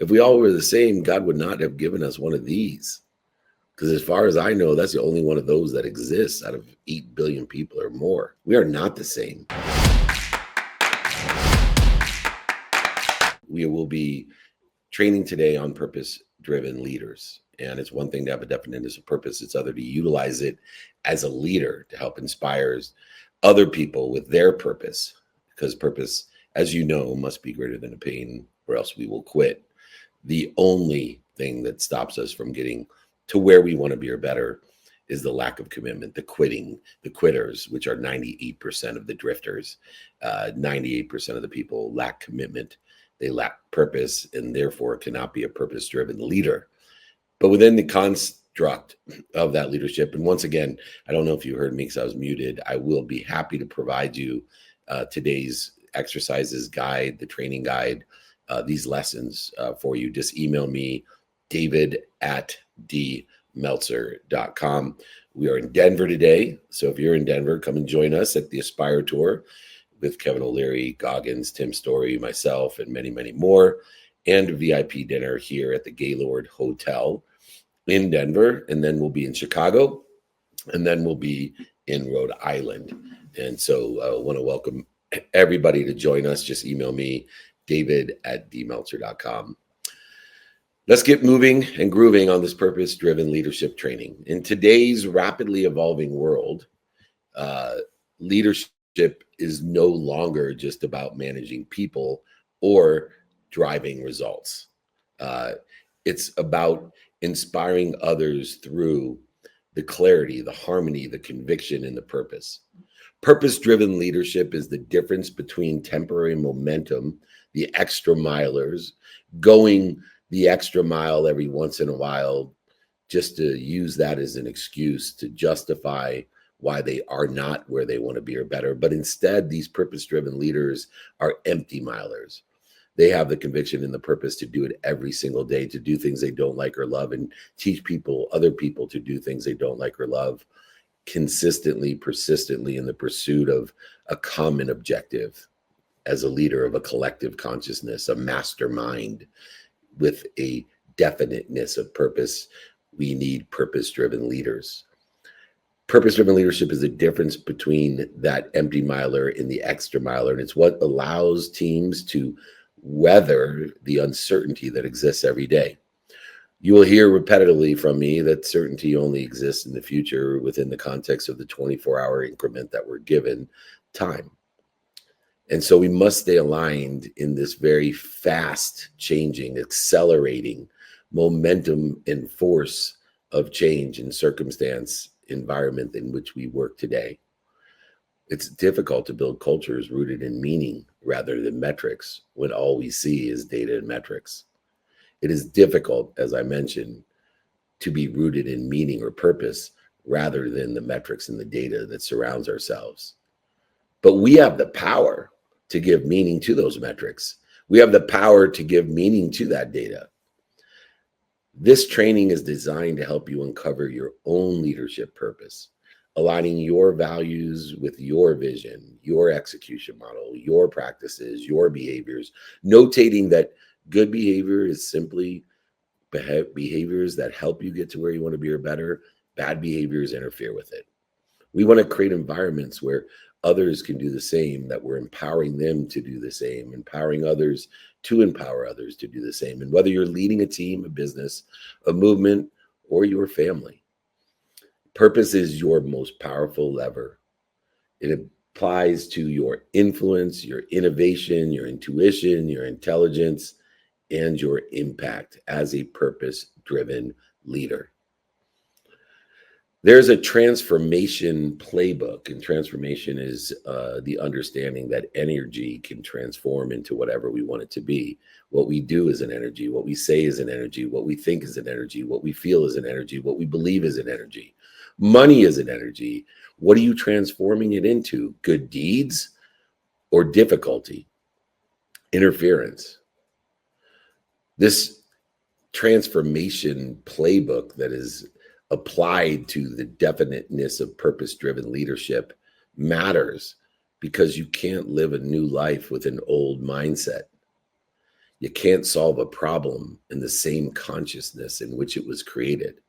If we all were the same, God would not have given us one of these. Because as far as I know, that's the only one of those that exists out of 8 billion people or more. We are not the same. We will be training today on purpose-driven leaders. And it's one thing to have a definition of purpose. It's other to utilize it as a leader to help inspire other people with their purpose. Because purpose, as you know, must be greater than the pain, or else we will quit. The only thing that stops us from getting to where we want to be or better is the lack of commitment, the quitting, the quitters, which are 98% of the drifters. 98% of the people lack commitment. They lack purpose and therefore cannot be a purpose-driven leader. But within the construct of that leadership, and once again, I don't know if you heard me because I was muted, I will be happy to provide you today's exercises guide, the training guide, these lessons for you. Just email me, david@dmeltzer.com. We are in Denver today. So if you're in Denver, come and join us at the Aspire Tour with Kevin O'Leary, Goggins, Tim Story, myself, and many, many more, and a VIP dinner here at the Gaylord Hotel in Denver. And then we'll be in Chicago, and then we'll be in Rhode Island. And so I want to welcome everybody to join us. Just email me, david@dmeltzer.com. Let's get moving and grooving on this purpose-driven leadership training. In today's rapidly evolving world, leadership is no longer just about managing people or driving results. It's about inspiring others through the clarity, the harmony, the conviction, and the purpose. Purpose-driven leadership is the difference between temporary momentum, the extra milers, going the extra mile every once in a while, just to use that as an excuse to justify why they are not where they want to be or better. But instead, these purpose-driven leaders are empty milers. They have the conviction and the purpose to do it every single day, to do things they don't like or love, and teach other people to do things they don't like or love consistently, persistently, in the pursuit of a common objective as a leader of a collective consciousness, a mastermind with a definiteness of purpose. We need purpose-driven leaders. Purpose-driven leadership is the difference between that empty miler and the extra miler, and it's what allows teams to weather the uncertainty that exists every day. You will hear repetitively from me that certainty only exists in the future within the context of the 24-hour increment that we're given time. And so we must stay aligned in this very fast changing, accelerating momentum and force of change and circumstance environment in which we work today. It's difficult to build cultures rooted in meaning rather than metrics when all we see is data and metrics. It is difficult, as I mentioned, to be rooted in meaning or purpose rather than the metrics and the data that surrounds ourselves. But we have the power to give meaning to those metrics. We have the power to give meaning to that data. This training is designed to help you uncover your own leadership purpose, aligning your values with your vision, your execution model, your practices, your behaviors, notating that good behavior is simply behaviors that help you get to where you want to be or better. Bad behaviors interfere with it. We want to create environments where others can do the same, that we're empowering them to do the same, empowering others to empower others to do the same. And whether you're leading a team, a business, a movement, or your family, purpose is your most powerful lever. It applies to your influence, your innovation, your intuition, your intelligence, and your impact as a purpose-driven leader. There's a transformation playbook, and transformation is the understanding that energy can transform into whatever we want it to be. What we do is an energy. What we say is an energy. What we think is an energy. What we feel is an energy. What we believe is an energy. Money is an energy. What are you transforming it into? Good deeds or difficulty? Interference? This transformation playbook that is applied to the definiteness of purpose-driven leadership matters, because you can't live a new life with an old mindset. You can't solve a problem in the same consciousness in which it was created.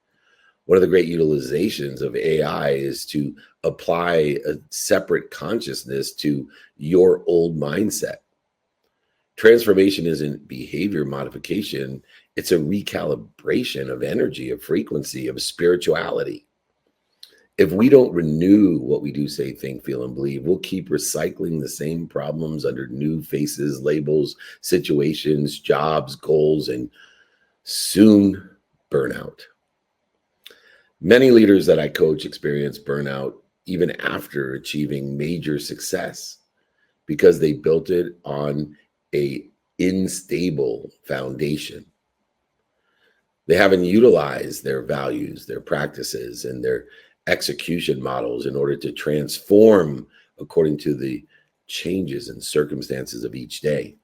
One of the great utilizations of AI is to apply a separate consciousness to your old mindset. Transformation isn't behavior modification. It's a recalibration of energy, of frequency, of spirituality. If we don't renew what we do, say, think, feel, and believe, we'll keep recycling the same problems under new faces, labels, situations, jobs, goals, and soon burnout. Many leaders that I coach experience burnout even after achieving major success because they built it on a unstable foundation. They haven't utilized their values, their practices, and their execution models in order to transform according to the changes and circumstances of each day.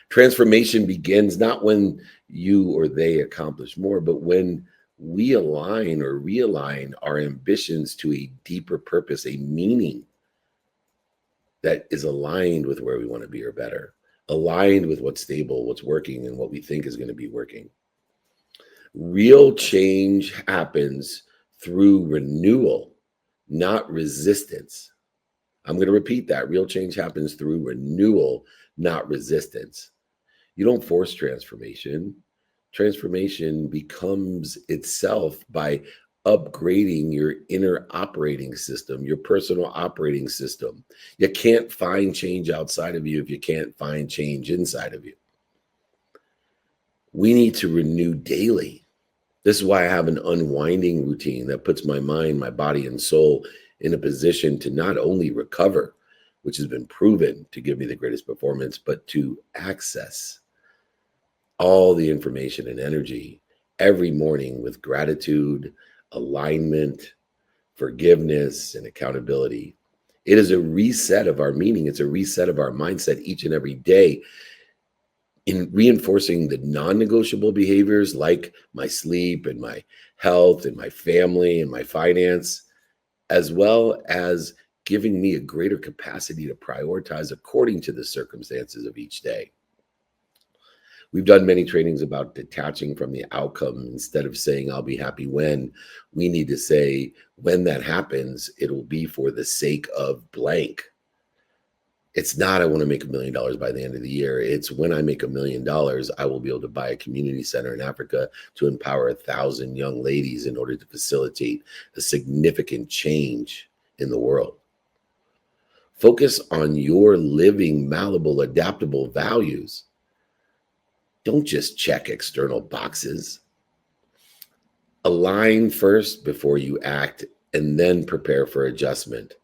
Transformation begins not when you or they accomplish more, but when we align or realign our ambitions to a deeper purpose, a meaning that is aligned with where we want to be or better, aligned with what's stable, what's working, and what we think is going to be working. Real change happens through renewal, not resistance. I'm going to repeat that. Real change happens through renewal, not resistance. You don't force transformation. Transformation becomes itself by upgrading your inner operating system, your personal operating system. You can't find change outside of you if you can't find change inside of you. We need to renew daily. This is why I have an unwinding routine that puts my mind, my body, and soul in a position to not only recover, which has been proven to give me the greatest performance, but to access all the information and energy every morning with gratitude, alignment, forgiveness, and accountability. It is a reset of our meaning. It's a reset of our mindset each and every day in reinforcing the non-negotiable behaviors like my sleep and my health and my family and my finance, as well as giving me a greater capacity to prioritize according to the circumstances of each day. We've done many trainings about detaching from the outcome. Instead of saying, I'll be happy when, we need to say, when that happens, it'll be for the sake of blank. It's not, I want to make $1 million by the end of the year. It's when I make $1 million, I will be able to buy a community center in Africa to empower 1,000 young ladies in order to facilitate a significant change in the world. Focus on your living, malleable, adaptable values. Don't just check external boxes. Align first before you act, and then prepare for adjustment.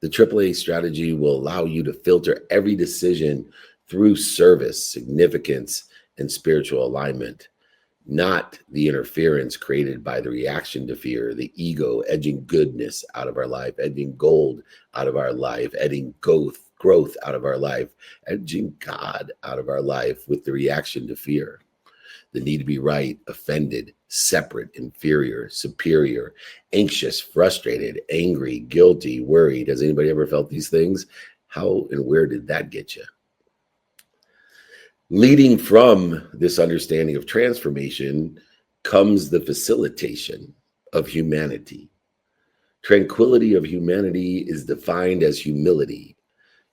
The AAA strategy will allow you to filter every decision through service, significance, and spiritual alignment, not the interference created by the reaction to fear, the ego edging goodness out of our life, edging gold out of our life, edging growth out of our life, edging God out of our life with the reaction to fear. The need to be right, offended, separate, inferior, superior, anxious, frustrated, angry, guilty, worried. Has anybody ever felt these things? How and where did that get you? Leading from this understanding of transformation comes the facilitation of humanity. Tranquility of humanity is defined as humility.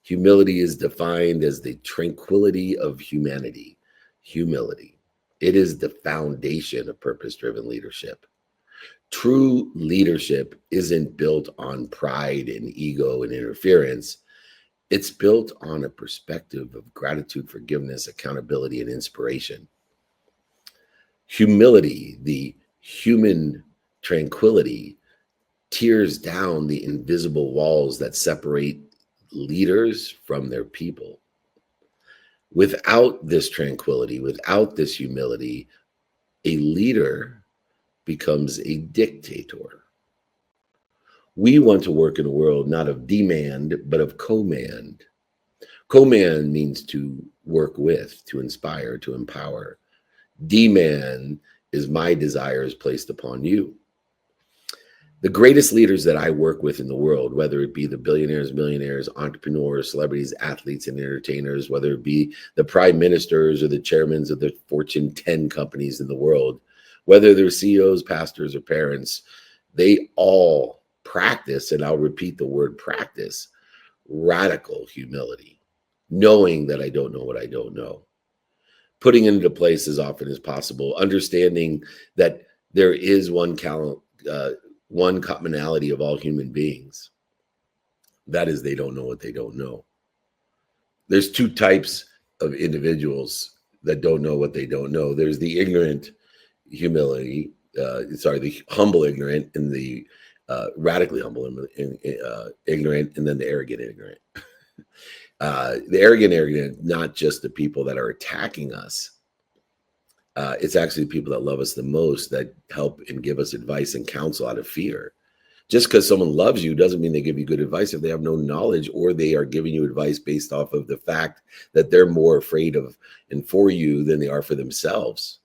Humility is defined as the tranquility of humanity. Humility. It is the foundation of purpose-driven leadership. True leadership isn't built on pride and ego and interference. It's built on a perspective of gratitude, forgiveness, accountability, and inspiration. Humility, the human tranquility, tears down the invisible walls that separate leaders from their people. Without this tranquility, without this humility, a leader becomes a dictator. We want to work in a world not of demand, but of command. Command means to work with, to inspire, to empower. Demand is my desires placed upon you. The greatest leaders that I work with in the world, whether it be the billionaires, millionaires, entrepreneurs, celebrities, athletes, and entertainers, whether it be the prime ministers or the chairmen of the Fortune 10 companies in the world, whether they're CEOs, pastors, or parents, they all practice, and I'll repeat the word practice, radical humility, knowing that I don't know what I don't know, putting it into place as often as possible, understanding that there is one commonality of all human beings. That is, they don't know what they don't know. There's two types of individuals that don't know what they don't know. There's the ignorant humility, the humble ignorant, and the radically humble ignorant, and then the arrogant ignorant. The arrogant, not just the people that are attacking us. It's actually the people that love us the most, that help and give us advice and counsel out of fear. Just because someone loves you doesn't mean they give you good advice if they have no knowledge, or they are giving you advice based off of the fact that they're more afraid of and for you than they are for themselves.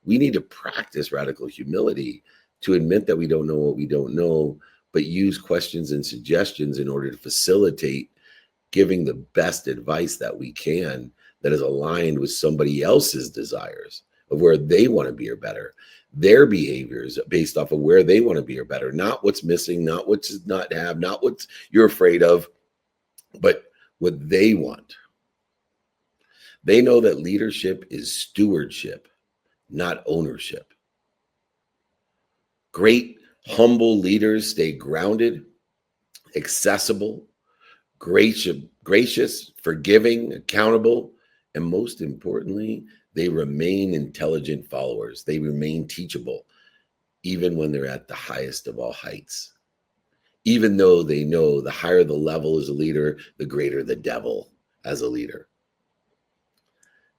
We need to practice radical humility to admit that we don't know what we don't know, but use questions and suggestions in order to facilitate giving the best advice that we can that is aligned with somebody else's desires of where they want to be or better, their behaviors based off of where they want to be or better, not what's missing, not what's not have, not what you're afraid of, but what they want. They know that leadership is stewardship, not ownership. Great, humble leaders stay grounded, accessible, gracious, forgiving, accountable, and most importantly, they remain intelligent followers. They remain teachable, even when they're at the highest of all heights. Even though they know the higher the level as a leader, the greater the devil as a leader.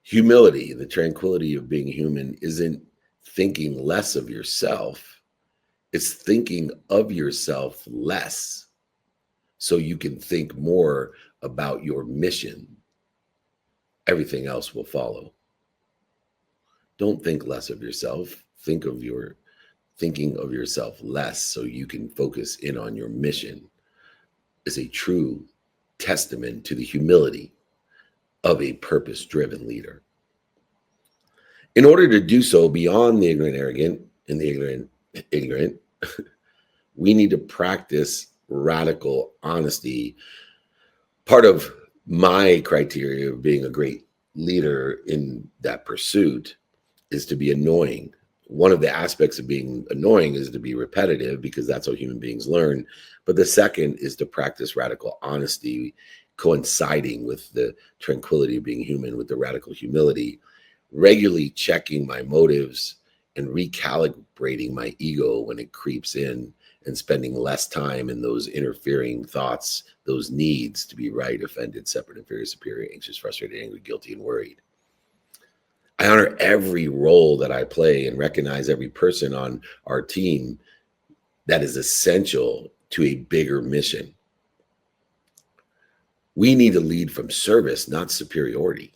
Humility, the tranquility of being human, isn't thinking less of yourself. It's thinking of yourself less so you can think more about your mission. Everything else will follow. Don't think less of yourself. Thinking of yourself less so you can focus in on your mission is a true testament to the humility of a purpose-driven leader. In order to do so beyond the ignorant arrogant and the ignorant, we need to practice radical honesty. Part of my criteria of being a great leader in that pursuit is to be annoying. One of the aspects of being annoying is to be repetitive, because that's how human beings learn. But the second is to practice radical honesty, coinciding with the tranquility of being human, with the radical humility, regularly checking my motives and recalibrating my ego when it creeps in, and spending less time in those interfering thoughts, those needs to be right, offended, separate, inferior, superior, anxious, frustrated, angry, guilty, and worried. I honor every role that I play and recognize every person on our team that is essential to a bigger mission. We need to lead from service, not superiority.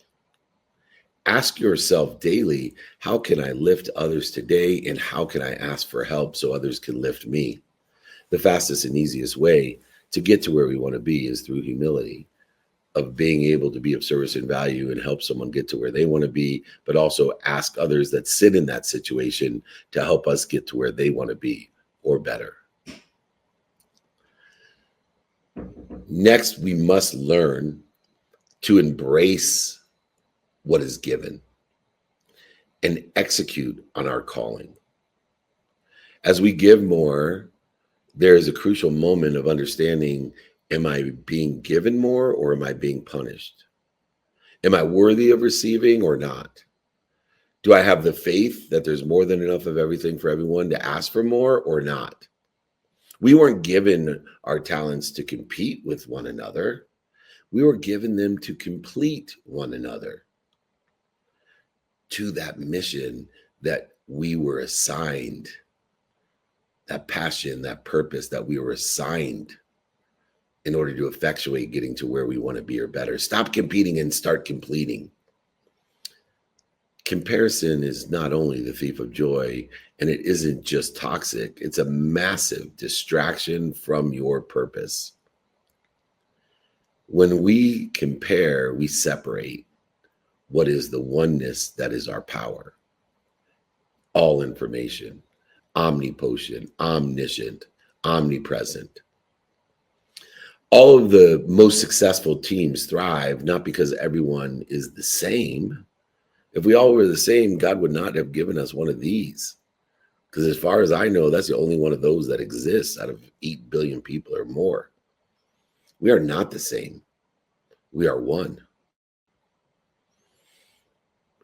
Ask yourself daily, how can I lift others today, and how can I ask for help so others can lift me? The fastest and easiest way to get to where we want to be is through humility, of being able to be of service and value and help someone get to where they want to be, but also ask others that sit in that situation to help us get to where they want to be or better. Next, we must learn to embrace what is given and execute on our calling. As we give more, there is a crucial moment of understanding, am I being given more or am I being punished? Am I worthy of receiving or not? Do I have the faith that there's more than enough of everything for everyone to ask for more or not? We weren't given our talents to compete with one another. We were given them to complete one another to that mission that we were assigned, that passion, that purpose that we were assigned in order to effectuate getting to where we want to be or better. Stop competing and start completing. Comparison is not only the thief of joy, and it isn't just toxic, it's a massive distraction from your purpose. When we compare, we separate what is the oneness that is our power. All information, omnipotent, omniscient, omnipresent. All of the most successful teams thrive not because everyone is the same. If we all were the same, God would not have given us one of these. Because as far as I know, that's the only one of those that exists out of 8 billion people or more. We are not the same. We are one.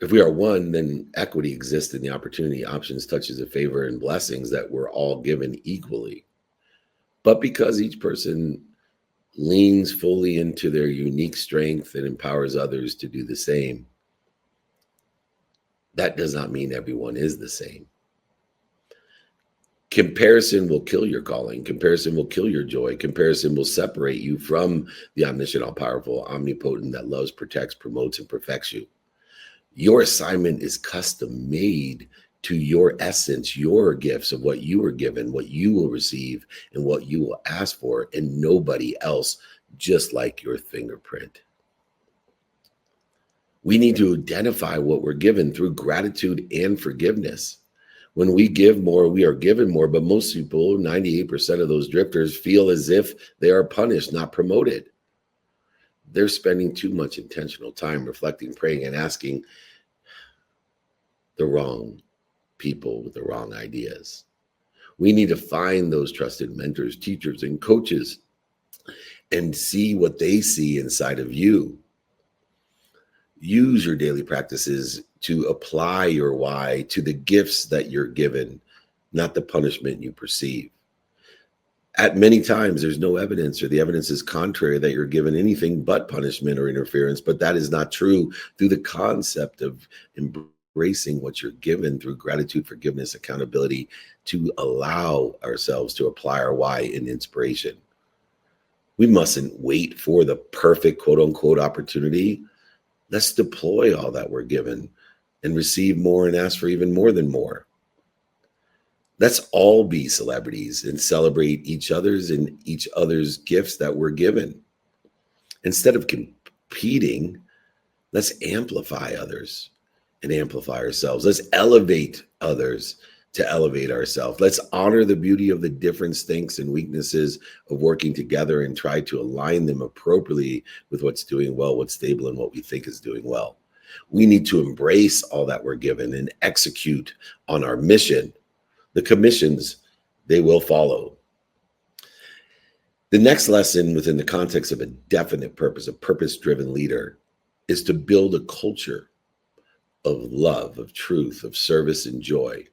If we are one, then equity exists in the opportunity, options, touches of favor, and blessings that we're all given equally. But because each person leans fully into their unique strength and empowers others to do the same, that does not mean everyone is the same. Comparison will kill your calling. Comparison will kill your joy. Comparison will separate you from the omniscient, all-powerful, omnipotent that loves, protects, promotes, and perfects you. Your assignment is custom made to your essence, your gifts of what you were given, what you will receive, and what you will ask for, and nobody else, just like your fingerprint. We need to identify what we're given through gratitude and forgiveness. When we give more, we are given more, but most people, 98% of those drifters, feel as if they are punished, not promoted. They're spending too much intentional time reflecting, praying, and asking the wrong people with the wrong ideas. We need to find those trusted mentors, teachers, and coaches and see what they see inside of you. Use your daily practices to apply your why to the gifts that you're given, not the punishment you perceive. At many times, there's no evidence, or the evidence is contrary that you're given anything but punishment or interference, but that is not true through the concept of embracing what you're given through gratitude, forgiveness, accountability, to allow ourselves to apply our why in inspiration. We mustn't wait for the perfect quote unquote opportunity. Let's deploy all that we're given and receive more and ask for even more than more. Let's all be celebrities and celebrate each other's and each other's gifts that we're given. Instead of competing, let's amplify others and amplify ourselves. Let's elevate others to elevate ourselves. Let's honor the beauty of the different strengths and weaknesses of working together and try to align them appropriately with what's doing well, what's stable, and what we think is doing well. We need to embrace all that we're given and execute on our mission. The commissions, they will follow. The next lesson within the context of a definite purpose, a purpose-driven leader, is to build a culture of love, of truth, of service, and joy.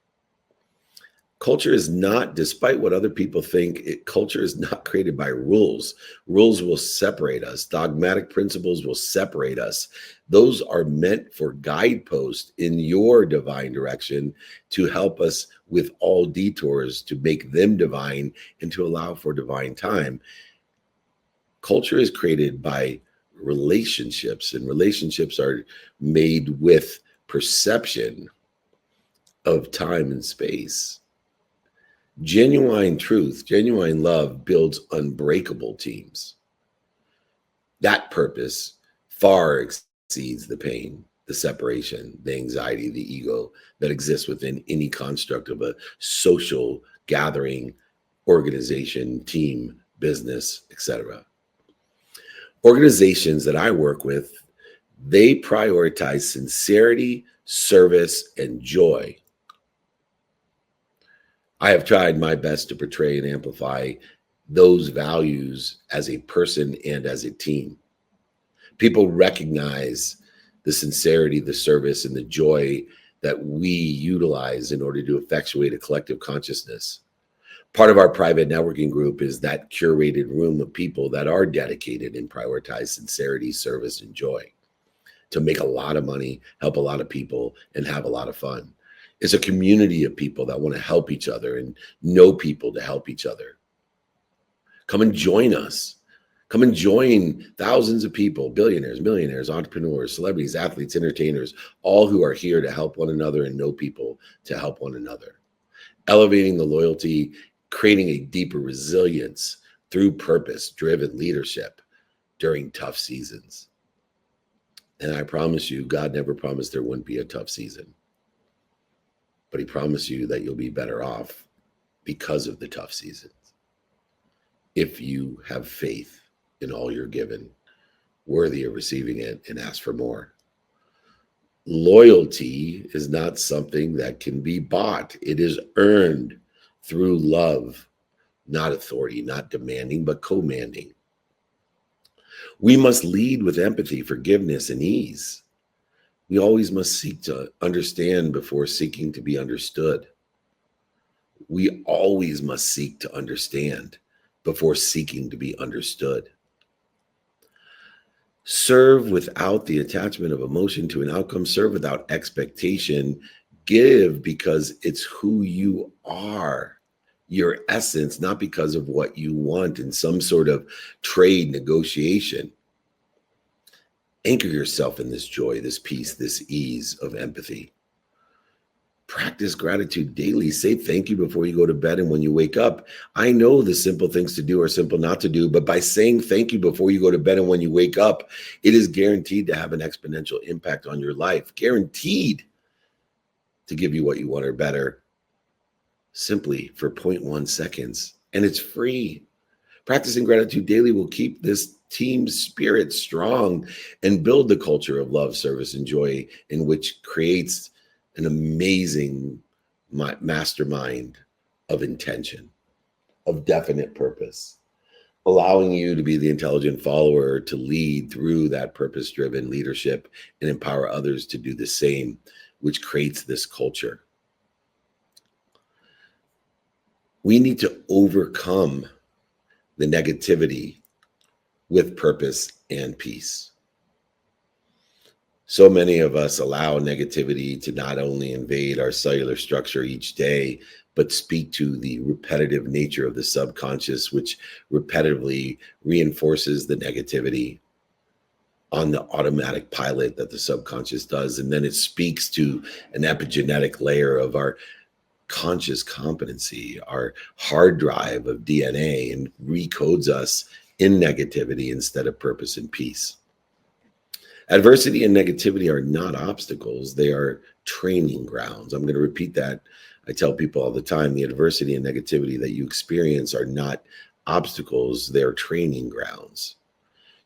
Culture is not, despite what other people think, culture is not created by rules. Rules will separate us. Dogmatic principles will separate us. Those are meant for guideposts in your divine direction to help us with all detours, to make them divine and to allow for divine time. Culture is created by relationships, and relationships are made with perception of time and space. Genuine truth, genuine love builds unbreakable teams. That purpose far exceeds the pain, the separation, the anxiety, the ego that exists within any construct of a social gathering, organization, team, business, etc. Organizations that I work with, they prioritize sincerity, service, and joy. I have tried my best to portray and amplify those values as a person and as a team. People recognize the sincerity, the service, and the joy that we utilize in order to effectuate a collective consciousness. Part of our private networking group is that curated room of people that are dedicated and prioritize sincerity, service, and joy to make a lot of money, help a lot of people, and have a lot of fun. It's a community of people that want to help each other and know people to help each other. Come and join us. Come and join thousands of people, billionaires, millionaires, entrepreneurs, celebrities, athletes, entertainers, all who are here to help one another and know people to help one another. Elevating the loyalty, creating a deeper resilience through purpose-driven leadership during tough seasons. And I promise you, God never promised there wouldn't be a tough season. But he promised you that you'll be better off because of the tough seasons. If you have faith in all you're given, worthy of receiving it, and ask for more. Loyalty is not something that can be bought. It is earned through love, not authority, not demanding, but commanding. We must lead with empathy, forgiveness, and ease. We always must seek to understand before seeking to be understood. We always must seek to understand before seeking to be understood. Serve without the attachment of emotion to an outcome. Serve without expectation. Give because it's who you are, your essence, not because of what you want in some sort of trade negotiation. Anchor yourself in this joy, this peace, this ease of empathy. Practice gratitude daily. Say thank you before you go to bed and when you wake up. I know the simple things to do are simple not to do, but by saying thank you before you go to bed and when you wake up, it is guaranteed to have an exponential impact on your life. Guaranteed to give you what you want or better simply for 0.1 seconds. And it's free. Practicing gratitude daily will keep this team spirit strong and build the culture of love, service, and joy in which creates an amazing mastermind of intention, of definite purpose, allowing you to be the intelligent follower to lead through that purpose-driven leadership and empower others to do the same, which creates this culture. We need to overcome the negativity with purpose and peace. So many of us allow negativity to not only invade our cellular structure each day, but speak to the repetitive nature of the subconscious, which repetitively reinforces the negativity on the automatic pilot that the subconscious does. And then it speaks to an epigenetic layer of our conscious competency, our hard drive of DNA, and recodes us in negativity instead of purpose and peace. Adversity and negativity are not obstacles. They are training grounds. I'm going to repeat that. I tell people all the time, the adversity and negativity that you experience are not obstacles. They're training grounds.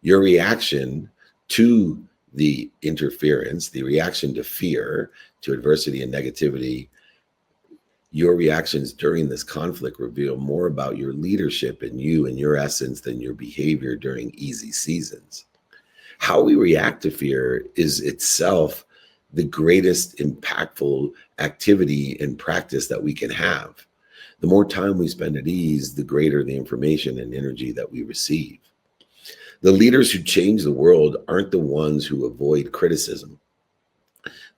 Your reaction to the interference, the reaction to fear, to adversity and negativity, your reactions during this conflict reveal more about your leadership and you and your essence than your behavior during easy seasons. How we react to fear is itself the greatest impactful activity and practice that we can have. The more time we spend at ease, the greater the information and energy that we receive. The leaders who change the world aren't the ones who avoid criticism.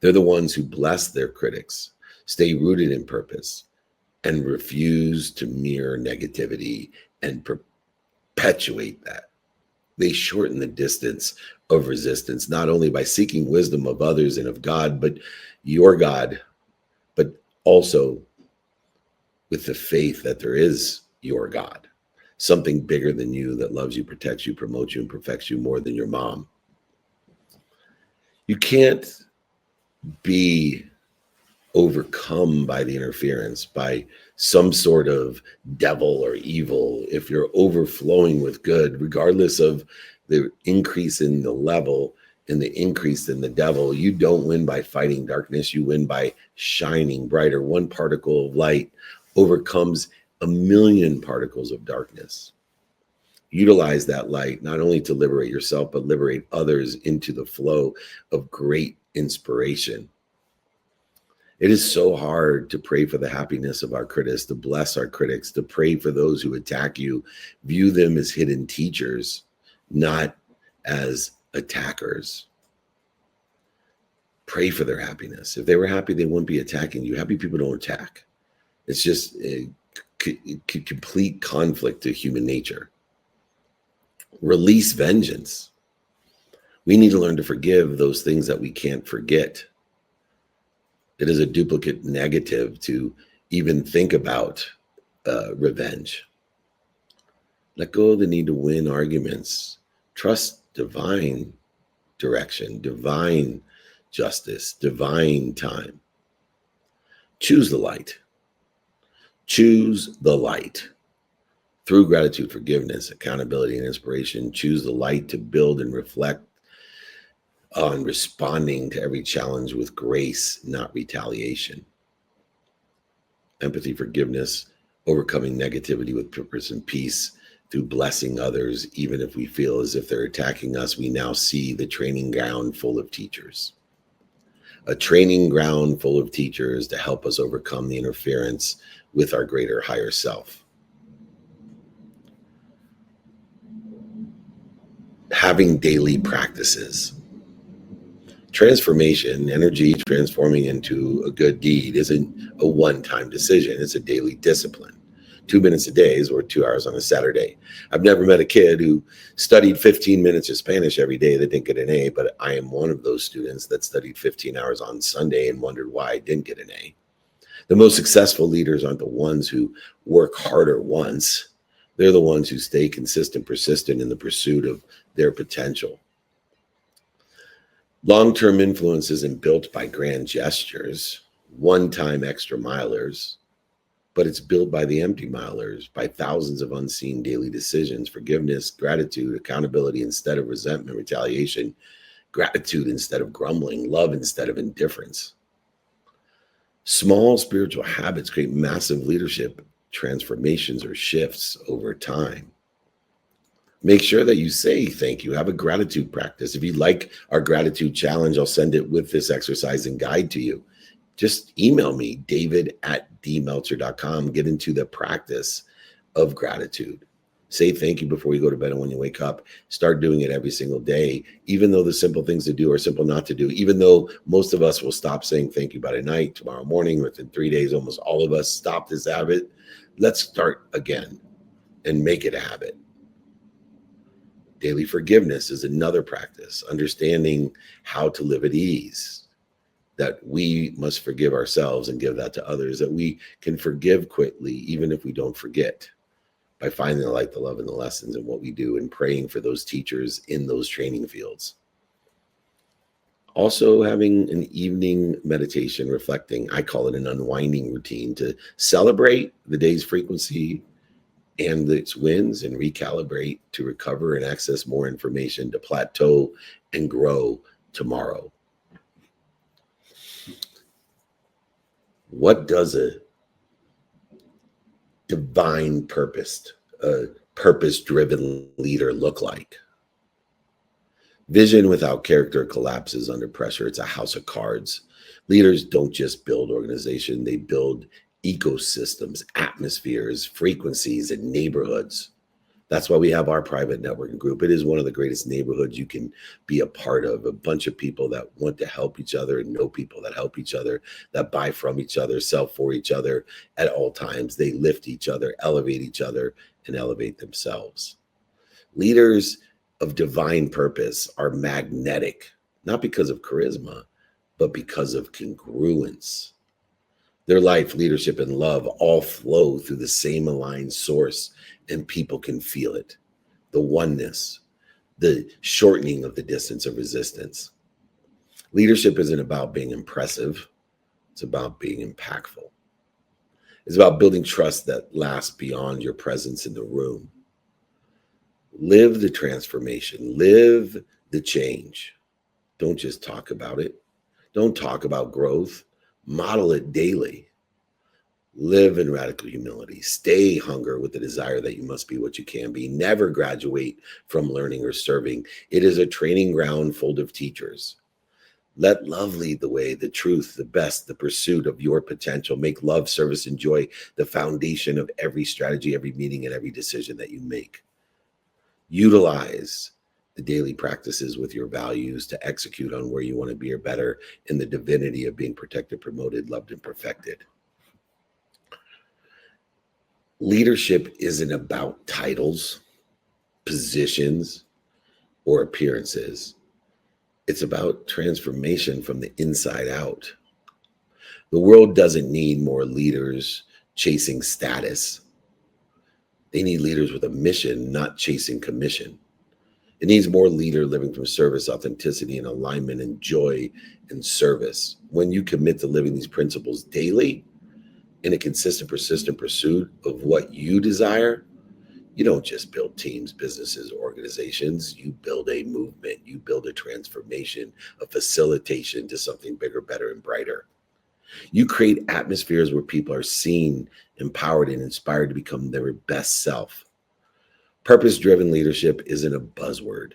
They're the ones who bless their critics, stay rooted in purpose, and refuse to mirror negativity and perpetuate that. They shorten the distance of resistance, not only by seeking wisdom of others and of God, but your God, but also with the faith that there is your God, something bigger than you that loves you, protects you, promotes you, and perfects you more than your mom. You can't be overcome by the interference, by some sort of devil or evil, if you're overflowing with good, regardless of the increase in the level and the increase in the devil. You don't win by fighting darkness. You win by shining brighter. One particle of light overcomes 1,000,000 particles of darkness. Utilize that light not only to liberate yourself, but liberate others into the flow of great inspiration. It is so hard to pray for the happiness of our critics, to bless our critics, to pray for those who attack you. View them as hidden teachers, not as attackers. Pray for their happiness. If they were happy, they wouldn't be attacking you. Happy people don't attack. It's just a complete conflict to human nature. Release vengeance. We need to learn to forgive those things that we can't forget. It is a duplicate negative to even think about revenge. Let go of the need to win arguments. Trust divine direction, divine justice, divine time. Choose the light. Choose the light. Through gratitude, forgiveness, accountability, and inspiration, choose the light to build and reflect on responding to every challenge with grace, not retaliation. Empathy, forgiveness, overcoming negativity with purpose and peace through blessing others, even if we feel as if they're attacking us. We now see the training ground full of teachers. A training ground full of teachers to help us overcome the interference with our greater higher self. Having daily practices. Transformation, energy transforming into a good deed, isn't a one-time decision. It's a daily discipline. 2 minutes a day is worth 2 hours on a Saturday. I've never met a kid who studied 15 minutes of Spanish every day that didn't get an A, but I am one of those students that studied 15 hours on Sunday and wondered why I didn't get an A. The most successful leaders aren't the ones who work harder once. They're the ones who stay consistent, persistent in the pursuit of their potential. Long-term influence isn't built by grand gestures, one-time extra milers, but it's built by the empty milers, by thousands of unseen daily decisions, forgiveness, gratitude, accountability instead of resentment, retaliation, gratitude instead of grumbling, love instead of indifference. Small spiritual habits create massive leadership transformations or shifts over time. Make sure that you say thank you. Have a gratitude practice. If you like our gratitude challenge, I'll send it with this exercise and guide to you. Just email me, david@dmeltzer.com. Get into the practice of gratitude. Say thank you before you go to bed and when you wake up. Start doing it every single day, even though the simple things to do are simple not to do. Even though most of us will stop saying thank you by tonight, tomorrow morning, within 3 days, almost all of us stop this habit. Let's start again and make it a habit. Daily forgiveness is another practice, understanding how to live at ease, that we must forgive ourselves and give that to others, that we can forgive quickly, even if we don't forget, by finding the light, the love, and the lessons in what we do and praying for those teachers in those training fields. Also having an evening meditation, reflecting, I call it an unwinding routine to celebrate the day's frequency and its wins and recalibrate to recover and access more information to plateau and grow tomorrow. What does a divine purposed, purpose-driven leader look like? Vision without character collapses under pressure. It's a house of cards. Leaders don't just build organization, they build ecosystems, atmospheres, frequencies, and neighborhoods. That's why we have our private networking group. It is one of the greatest neighborhoods you can be a part of. A bunch of people that want to help each other and know people that help each other, that buy from each other, sell for each other at all times. They lift each other, elevate each other, and elevate themselves. Leaders of divine purpose are magnetic, not because of charisma, but because of congruence. Their life, leadership, and love all flow through the same aligned source, and people can feel it. The oneness, the shortening of the distance of resistance. Leadership isn't about being impressive. It's about being impactful. It's about building trust that lasts beyond your presence in the room. Live the transformation. Live the change. Don't just talk about it. Don't talk about growth. Model it daily. Live in radical humility. Stay hunger with the desire that you must be what you can be. Never graduate from learning or serving. It is a training ground full of teachers. Let love lead the way, the truth, the best, the pursuit of your potential. Make love, service, and joy the foundation of every strategy, every meeting, and every decision that you make. Utilize the daily practices with your values to execute on where you want to be or better in the divinity of being protected, promoted, loved, and perfected. Leadership isn't about titles. positions, or appearances. It's about transformation from the inside out. The world doesn't need more leaders chasing status. They need leaders with a mission, not chasing commission. It needs more leader living from service, authenticity, and alignment, and joy and service. When you commit to living these principles daily in a consistent, persistent pursuit of what you desire, you don't just build teams, businesses, organizations. You build a movement. You build a transformation, a facilitation to something bigger, better, and brighter. You create atmospheres where people are seen, empowered, and inspired to become their best self. Purpose-driven leadership isn't a buzzword.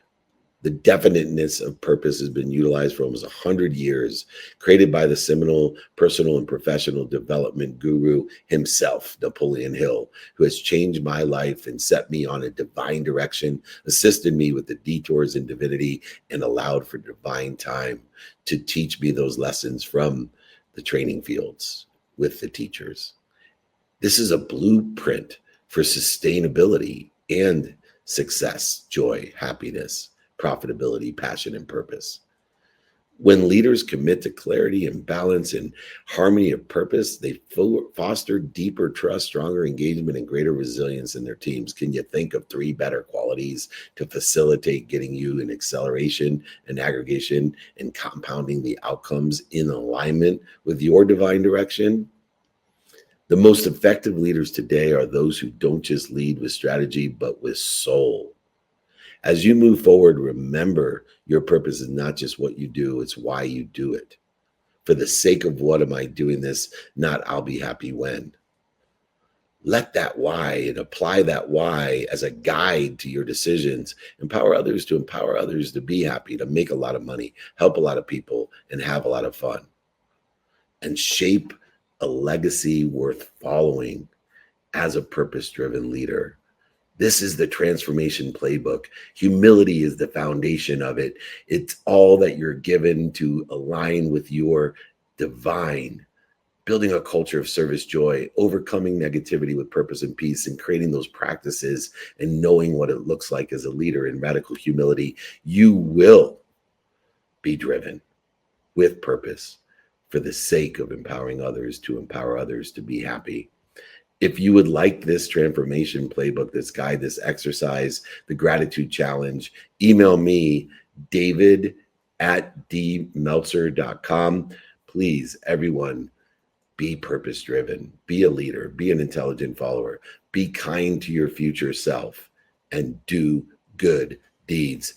The definiteness of purpose has been utilized for almost 100 years, created by the seminal personal and professional development guru himself, Napoleon Hill, who has changed my life and set me on a divine direction, assisted me with the detours in divinity, and allowed for divine time to teach me those lessons from the training fields with the teachers. This is a blueprint for sustainability and success, joy, happiness, profitability, passion, and purpose. When leaders commit to clarity and balance and harmony of purpose, they foster deeper trust, stronger engagement, and greater resilience in their teams. Can you think of 3 better qualities to facilitate getting you an acceleration and aggregation and compounding the outcomes in alignment with your divine direction? The most effective leaders today are those who don't just lead with strategy, but with soul. As you move forward, remember your purpose is not just what you do, it's why you do it. For the sake of what am I doing this, not I'll be happy when. Let that why and apply that why as a guide to your decisions. Empower others to be happy, to make a lot of money, help a lot of people, and have a lot of fun. And shape a legacy worth following as a purpose-driven leader. This is the transformation playbook. Humility is the foundation of it. It's all that you're given to align with your divine, building a culture of service, joy, overcoming negativity with purpose and peace, and creating those practices and knowing what it looks like as a leader in radical humility. You will be driven with purpose for the sake of empowering others to empower others to be happy. If you would like this transformation playbook, this guide, this exercise, the gratitude challenge, email me, david@dmeltzer.com. Please, everyone, be purpose-driven, be a leader, be an intelligent follower, be kind to your future self, and do good deeds.